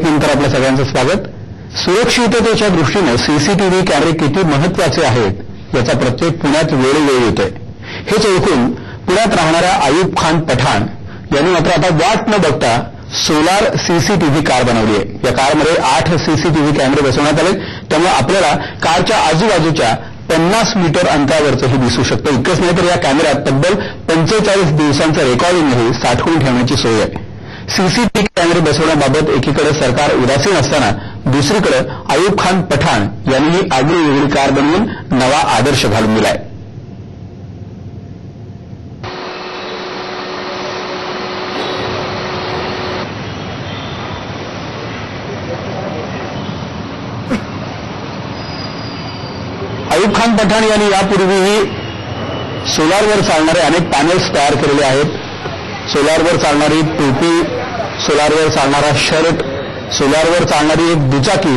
नंतर आपल्या सगळ्यांचं स्वागत। सुरक्षिततेच्या दृष्टीने सीसीटीव्ही कॅमेरे किती महत्वाचे आहेत याचा प्रत्येक पुण्यात वेळोवेळी येतोय। हेच ओळखून पुण्यात राहणाऱ्या आयुब खान पठाण यांनी मात्र आता वाट न बघता सोलार सीसीटीव्ही कार बनवली आहे। या कारमध्ये 8 सीसीटीव्ही कॅमेरे बसवण्यात आले, त्यामुळे आपल्याला कारच्या आजूबाजूच्या 50 मीटर अंतरावरचंही दिसू शकतं। इतकंच नाही तर या कॅमेऱ्यात तब्बल 45 दिवसांचं रेकॉर्डिंगही साठवून ठेवण्याची सोय आहे। सीसीटीव्ही कॅमेरे बसवण्याबाबत एकीकडे सरकार उदासीन असताना दुसरीकडे आयुब खान पठाण यांनी ही आगळीवेगळी कार बनवून नवा आदर्श घालून दिलाय। आयुब खान पठाण यांनी यापूर्वीही सोलारवर चालणारे अनेक पॅनेल्स तयार केलेले आहेत। सोलारवर चालणारी टोपी, सोलारवर चालणारा शर्ट, सोलारवर चालणारी एक दुचाकी,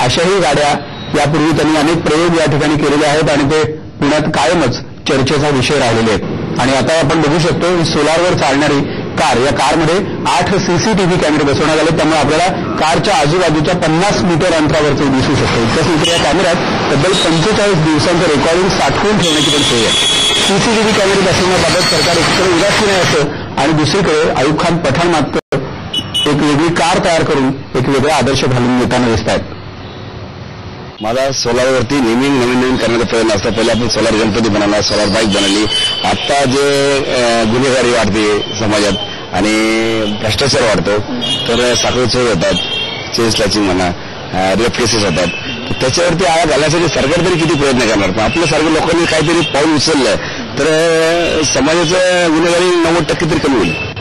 अशाही गाड्या यापूर्वी त्यांनी अनेक प्रयोग या ठिकाणी केलेले आहेत आणि ते पुण्यात कायमच चर्चेचा विषय राहिलेले आहेत। आणि आता आपण बघू शकतो की सोलारवर चालणारी कार, या कारमध्ये 8 सीसीटीव्ही कॅमेरे बसवण्यात आले, त्यामुळे आपल्याला कारच्या आजूबाजूच्या 50 मीटर अंतरावरचे दिसू शकतो। इतकंच नाही तर या कॅमेऱ्यात तब्बल 45 दिवसांचं रेकॉर्डिंग साठवून ठेवण्याची पण सोय आहे। सीसीटीव्ही कॅमेरे बसवण्याबाबत सरकार एकीकडे उदासीन आहे असं आणि दुसरीकडे आयुब खान पठाण मात्र एक वेगळी कार तयार करून एक वेगळा आदर्श घालून येताना दिसत आहेत। मला सोलारवरती नेहमी नवीन करण्याचा प्रयत्न असतो। पहिले आपण सोलार गणपती बनवला, सोलार बाईक बनवली। आता जे गुन्हेगारी वाढते समाजात आणि भ्रष्टाचार वाढतो, तर साखळी चोरी होतात, चेन स्लॅचिंग म्हणा, रेप केसेस होतात, त्याच्यावरती आळा घालण्यासाठी सरकार तरी किती प्रयत्न करणार। पण आपल्यासारख्या लोकांनी काहीतरी पाऊल उचललं तर समाजाचं गुन्हेगारी 90% तरी कमी होईल।